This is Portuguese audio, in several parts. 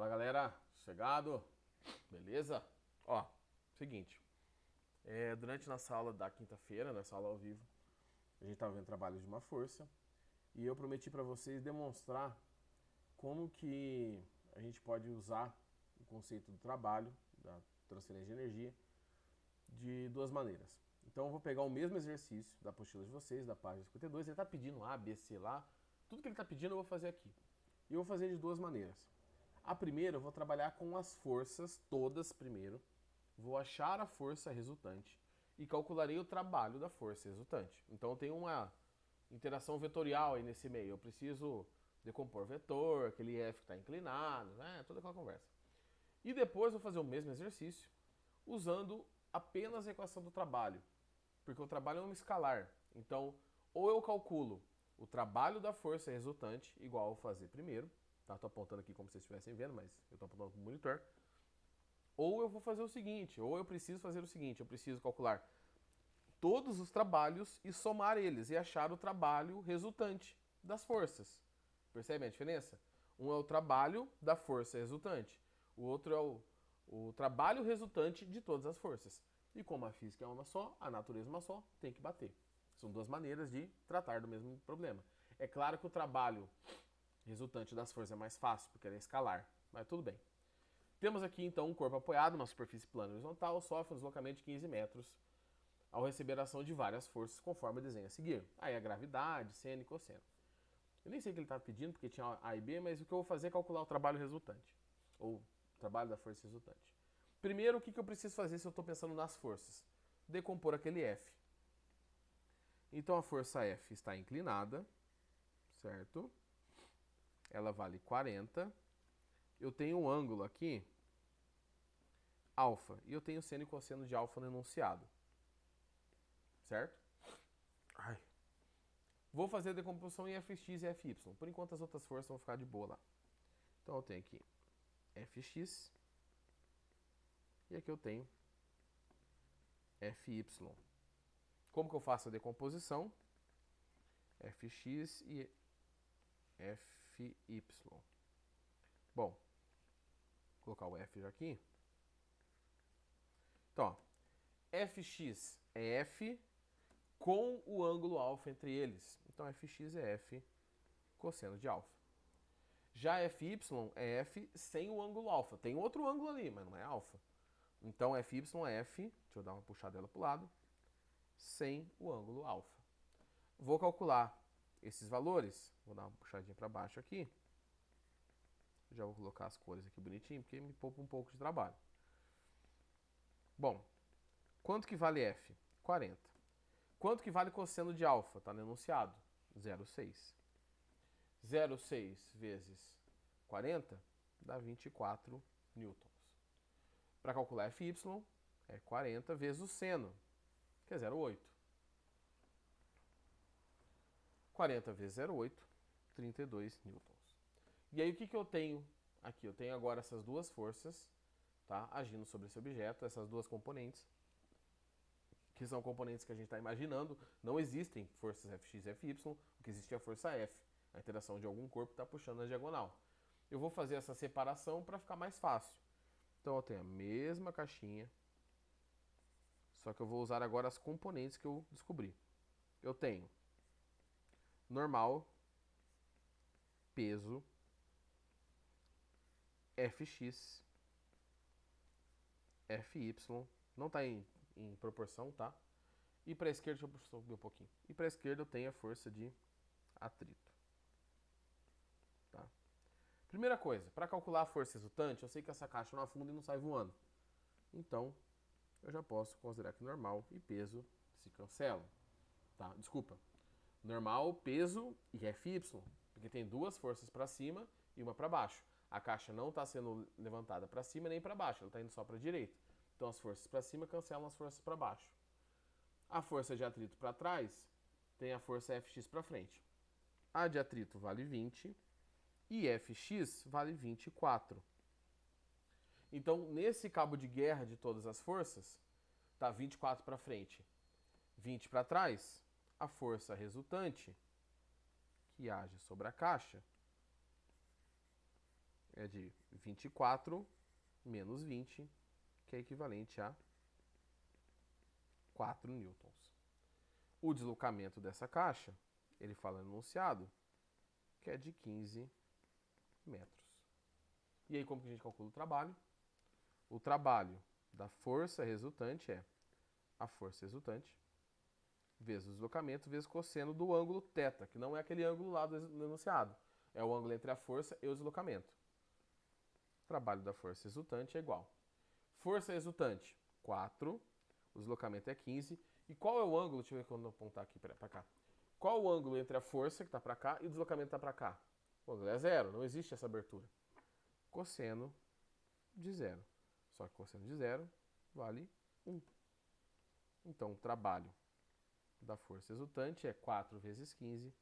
Fala galera, sossegado? Beleza? Ó, seguinte, durante nossa aula da quinta-feira, nossa aula ao vivo, a gente estava vendo trabalhos de uma força e eu prometi para vocês demonstrar como que a gente pode usar o conceito do trabalho, da transferência de energia, de duas maneiras. Então eu vou pegar o mesmo exercício da apostila de vocês, da página 52, ele está pedindo A, B, C lá, tudo que ele está pedindo eu vou fazer aqui. E eu vou fazer de duas maneiras. A primeira, eu vou trabalhar com as forças todas primeiro. Vou achar a força resultante e calcularei o trabalho da força resultante. Então eu tenho uma interação vetorial aí nesse meio. Eu preciso decompor vetor, aquele F que está inclinado, né? Toda aquela conversa. E depois vou fazer o mesmo exercício usando apenas a equação do trabalho. Porque o trabalho é um escalar. Então, ou eu calculo o trabalho da força resultante, igual ao fazer primeiro, tá? Tô apontando aqui como se vocês estivessem vendo, mas eu tô apontando para o monitor. Ou eu vou fazer o seguinte, ou eu preciso fazer o seguinte, eu preciso calcular todos os trabalhos e somar eles e achar o trabalho resultante das forças. Percebe a diferença? Um é o trabalho da força resultante, o outro é o trabalho resultante de todas as forças. E como a física é uma só, a natureza é uma só, tem que bater. São duas maneiras de tratar do mesmo problema. É claro que o trabalho resultante das forças é mais fácil, porque ele é escalar, mas tudo bem. Temos aqui então um corpo apoiado, uma superfície plana horizontal, sofre um deslocamento de 15 metros ao receber a ação de várias forças, conforme o desenho a seguir. Aí a gravidade, seno e cosseno. Eu nem sei o que ele está pedindo, porque tinha A e B, mas o que eu vou fazer é calcular o trabalho resultante, ou o trabalho da força resultante. Primeiro, o que eu preciso fazer se eu estou pensando nas forças? Decompor aquele F. Então a força F está inclinada, certo? Ela vale 40. Eu tenho um ângulo aqui, alfa, e eu tenho seno e cosseno de alfa no enunciado, certo? Ai. Vou fazer a decomposição em Fx e Fy. Por enquanto as outras forças vão ficar de boa lá. Então eu tenho aqui Fx e aqui eu tenho Fy. Como que eu faço a decomposição? Fx e Fy. Bom, vou colocar o F já aqui. Então, ó, Fx é F com o ângulo alfa entre eles. Então Fx é F cosseno de alfa. Já Fy é F sem o ângulo alfa. Tem outro ângulo ali, mas não é alfa. Então Fy é F, deixa eu dar uma puxadela para o lado, sem o ângulo alfa. Vou calcular esses valores, vou dar uma puxadinha para baixo aqui. Já vou colocar as cores aqui bonitinho, porque me poupa um pouco de trabalho. Bom, quanto que vale F? 40. Quanto que vale cosseno de alfa? Está no enunciado. 0,6. 0,6 vezes 40 dá 24 newtons. Para calcular Fy, é 40 vezes o seno, que é 0,8. 40 vezes 0,8, 32 newtons. E aí o que eu tenho aqui? Eu tenho agora essas duas forças, tá, agindo sobre esse objeto, essas duas componentes, que são componentes que a gente está imaginando. Não existem forças Fx e Fy, o que existe é a força F, a interação de algum corpo está puxando na diagonal. Eu vou fazer essa separação para ficar mais fácil. Então eu tenho a mesma caixinha, só que eu vou usar agora as componentes que eu descobri. Eu tenho normal, peso, Fx, Fy, não está em proporção, tá? E para a esquerda, deixa eu subir um pouquinho. E para a esquerda eu tenho a força de atrito. Tá? Primeira coisa, para calcular a força resultante, eu sei que essa caixa não afunda e não sai voando. Então, eu já posso considerar que normal e peso se cancelam. Tá? Desculpa. Normal, peso e Fy, porque tem duas forças para cima e uma para baixo. A caixa não está sendo levantada para cima nem para baixo, ela está indo só para a direita. Então as forças para cima cancelam as forças para baixo. A força de atrito para trás tem a força Fx para frente. A de atrito vale 20 e Fx vale 24. Então, nesse cabo de guerra de todas as forças, tá 24 para frente, 20 para trás, a força resultante que age sobre a caixa é de 24 menos 20, que é equivalente a 4 newtons. O deslocamento dessa caixa, ele fala no enunciado, que é de 15 metros. E aí, como que a gente calcula o trabalho? O trabalho da força resultante é a força resultante vezes o deslocamento vezes cosseno do ângulo θ, que não é aquele ângulo lá do enunciado. É o ângulo entre a força e o deslocamento. O trabalho da força resultante é igual. Força resultante, 4. O deslocamento é 15. E qual é o ângulo? Deixa eu ver quando eu apontar aqui para cá. Qual o ângulo entre a força, que está para cá, e o deslocamento que está para cá? O ângulo é 0, não existe essa abertura. Cosseno de 0. Só que cosseno de 0 vale 1. Então, o trabalho da força resultante é 4 vezes 15,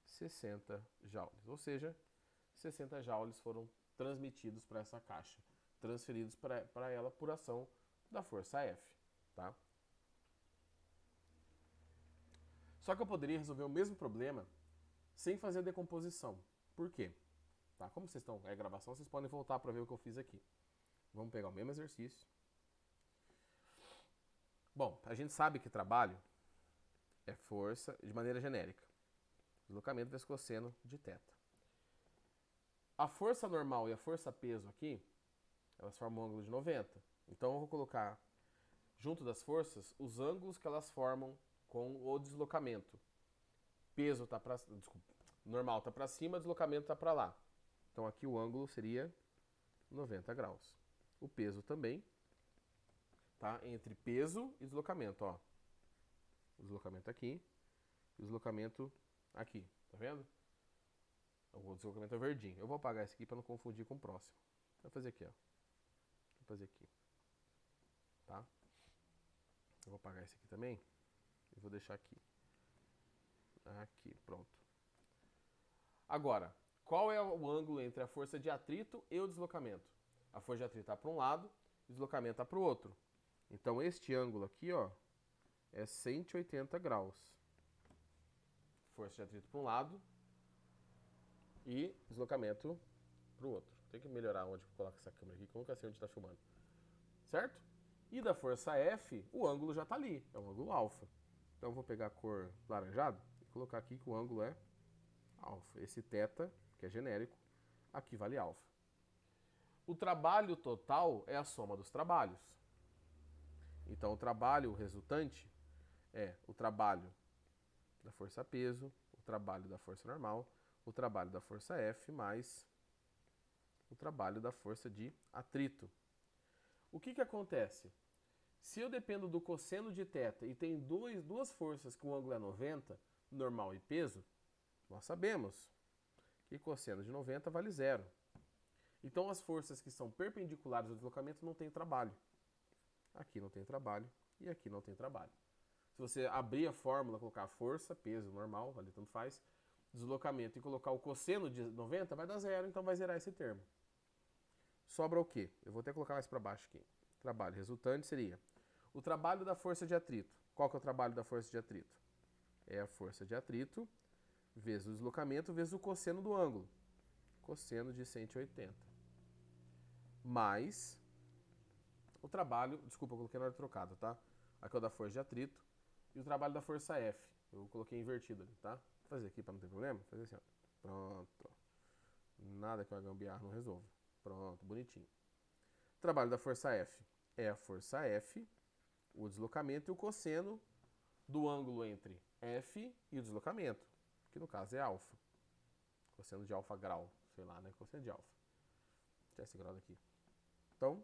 60 joules. Ou seja, 60 joules foram transmitidos para essa caixa, transferidos para ela por ação da força F. Tá? Só que eu poderia resolver o mesmo problema sem fazer a decomposição. Por quê? Tá? Como vocês estão em gravação, vocês podem voltar para ver o que eu fiz aqui. Vamos pegar o mesmo exercício. Bom, a gente sabe que trabalho é força de maneira genérica. Deslocamento vezes cosseno de θ. A força normal e a força peso aqui, elas formam um ângulo de 90. Então eu vou colocar junto das forças os ângulos que elas formam com o deslocamento. Peso tá para, desculpa, normal está para cima, deslocamento está para lá. Então aqui o ângulo seria 90 graus. O peso também, tá? Entre peso e deslocamento, ó. O deslocamento aqui e o deslocamento aqui, tá vendo? O deslocamento é verdinho. Eu vou apagar esse aqui para não confundir com o próximo. Vou fazer aqui, ó. Vou fazer aqui, tá? Eu vou apagar esse aqui também e vou deixar aqui. Aqui, pronto. Agora, qual é o ângulo entre a força de atrito e o deslocamento? A força de atrito está para um lado, o deslocamento está para o outro. Então, este ângulo aqui, ó, é 180 graus. Força de atrito para um lado e deslocamento para o outro. Tem que melhorar onde eu coloco essa câmera aqui, que eu nunca sei onde está filmando. Certo? E da força F, o ângulo já está ali, é o ângulo alfa. Então, eu vou pegar a cor laranjada e colocar aqui que o ângulo é alfa. Esse θ, que é genérico, aqui vale alfa. O trabalho total é a soma dos trabalhos. Então, o trabalho resultante é o trabalho da força peso, o trabalho da força normal, o trabalho da força F, mais o trabalho da força de atrito. O que acontece? Se eu dependo do cosseno de θ e tem duas forças que o ângulo é 90, normal e peso, nós sabemos que cosseno de 90 vale 0. Então, as forças que são perpendiculares ao deslocamento não têm trabalho. Aqui não tem trabalho e aqui não tem trabalho. Se você abrir a fórmula, colocar força, peso, normal, ali tanto faz, deslocamento e colocar o cosseno de 90, vai dar 0, então vai zerar esse termo. Sobra o quê? Eu vou até colocar mais para baixo aqui. Trabalho resultante seria o trabalho da força de atrito. Qual que é o trabalho da força de atrito? É a força de atrito vezes o deslocamento vezes o cosseno do ângulo. Cosseno de 180. Mais o trabalho, desculpa, eu coloquei na hora trocada, tá? Aqui é o da força de atrito e o trabalho da força F. Eu coloquei invertido ali, tá? Vou fazer aqui para não ter problema. Vou fazer assim, ó. Pronto. Nada que uma gambiarra não resolva. Pronto, bonitinho. O trabalho da força F é a força F, o deslocamento e o cosseno do ângulo entre F e o deslocamento, que no caso é alfa. Cosseno de alfa grau, sei lá, né? Cosseno de alfa. Vou tirar esse grau daqui. Então,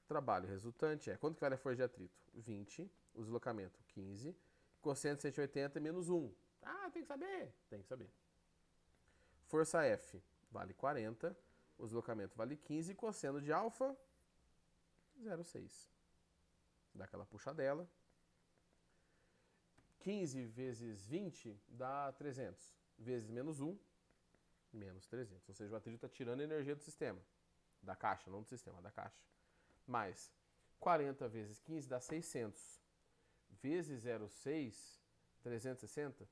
o trabalho resultante é, quanto que vale a força de atrito? 20, o deslocamento 15, cosseno de 180 menos 1. Ah, tem que saber? Tem que saber. Força F vale 40, o deslocamento vale 15, cosseno de alfa, 0,6. Dá aquela puxadela. 15 vezes 20 dá 300. Vezes menos 1, menos 300. Ou seja, o atrito está tirando energia do sistema. Da caixa, não do sistema, da caixa. Mais 40 vezes 15 dá 600. Vezes 0,6, 360.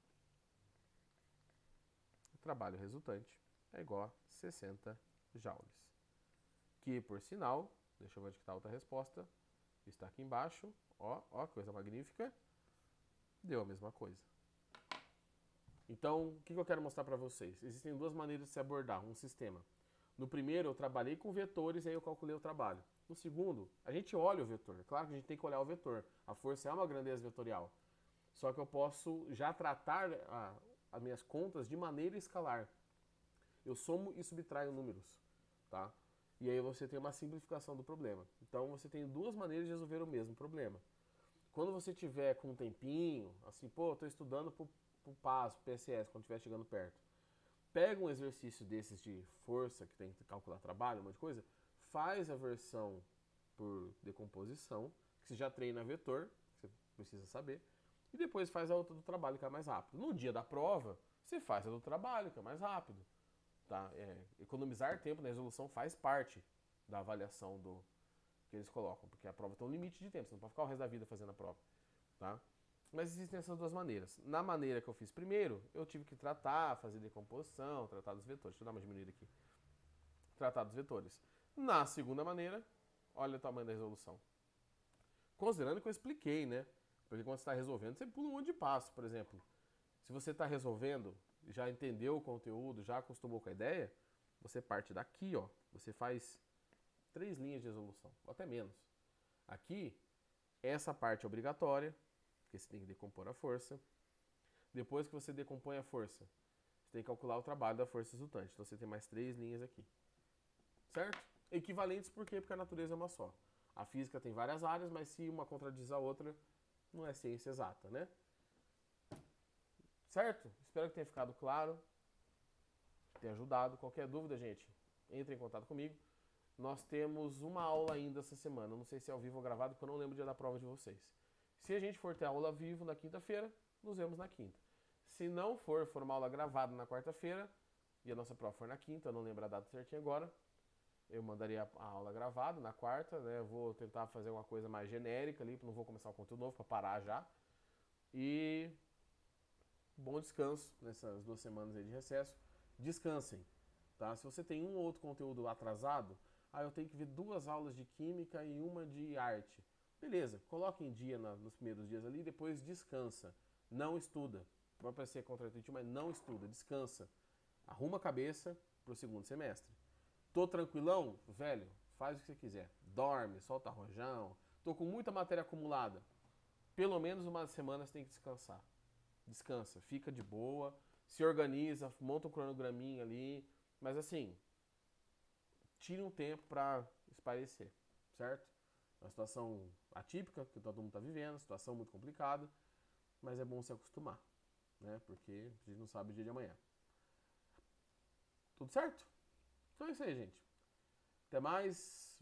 O trabalho resultante é igual a 60 joules. Que, por sinal, deixa eu ver onde está a outra resposta, está aqui embaixo, ó, coisa magnífica, deu a mesma coisa. Então, o que eu quero mostrar para vocês? Existem duas maneiras de se abordar um sistema. No primeiro, eu trabalhei com vetores e aí eu calculei o trabalho. No segundo, a gente olha o vetor. É claro que a gente tem que olhar o vetor. A força é uma grandeza vetorial. Só que eu posso já tratar as minhas contas de maneira escalar. Eu somo e subtraio números, tá? E aí você tem uma simplificação do problema. Então você tem duas maneiras de resolver o mesmo problema. Quando você tiver com um tempinho, assim, pô, eu tô estudando pro PAS, pro PSS, quando estiver chegando perto. Pega um exercício desses de força, que tem que calcular trabalho, um monte de coisa, faz a versão por decomposição, que você já treina vetor, que você precisa saber, e depois faz a outra do trabalho, que é mais rápido. No dia da prova, você faz a do trabalho, que é mais rápido. Tá? Economizar tempo na resolução faz parte da avaliação que eles colocam, porque a prova tem um limite de tempo, você não pode ficar o resto da vida fazendo a prova. Tá? Mas existem essas duas maneiras. Na maneira que eu fiz primeiro, eu tive que tratar, fazer decomposição, tratar dos vetores. Deixa eu dar uma diminuída aqui. Tratar dos vetores. Na segunda maneira, olha o tamanho da resolução. Considerando que eu expliquei, né? Porque quando você está resolvendo, você pula um monte de passo, por exemplo. Se você está resolvendo, já entendeu o conteúdo, já acostumou com a ideia, você parte daqui, ó. Você faz 3 linhas de resolução, ou até menos. Aqui, essa parte é obrigatória, porque você tem que decompor a força. Depois que você decompõe a força, você tem que calcular o trabalho da força resultante. Então você tem mais 3 linhas aqui. Certo? Equivalentes por quê? Porque a natureza é uma só. A física tem várias áreas, mas se uma contradiz a outra, não é ciência exata, né? Certo? Espero que tenha ficado claro, tenha ajudado. Qualquer dúvida, gente, entre em contato comigo. Nós temos uma aula ainda essa semana. Não sei se é ao vivo ou gravado, porque eu não lembro o dia da prova de vocês. Se a gente for ter aula ao vivo na quinta-feira, nos vemos na quinta. Se não for uma aula gravada na quarta-feira, e a nossa prova for na quinta, eu não lembro a data certinha agora, eu mandaria a aula gravada na quarta, né? Eu vou tentar fazer uma coisa mais genérica ali, não vou começar um conteúdo novo para parar já. E bom descanso nessas 2 semanas aí de recesso. Descansem, tá? Se você tem um ou outro conteúdo atrasado, eu tenho que ver 2 aulas de química e uma de arte. Beleza, coloque em dia nos primeiros dias ali e depois descansa. Não estuda. Vai parecer contraintuitivo, mas não estuda, descansa. Arruma a cabeça pro segundo semestre. Tô tranquilão? Velho, faz o que você quiser. Dorme, solta rojão. Tô com muita matéria acumulada. Pelo menos umas semanas tem que descansar. Descansa, fica de boa, se organiza, monta um cronograminha ali, mas assim, tire um tempo para espairecer, certo? É uma situação atípica que todo mundo está vivendo, situação muito complicada, mas é bom se acostumar, né? Porque a gente não sabe o dia de amanhã. Tudo certo? Então é isso aí, gente. Até mais,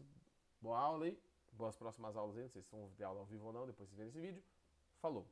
boa aula aí, boas próximas aulas aí, não sei se vão ter aula ao vivo ou não, depois vocês verem esse vídeo. Falou!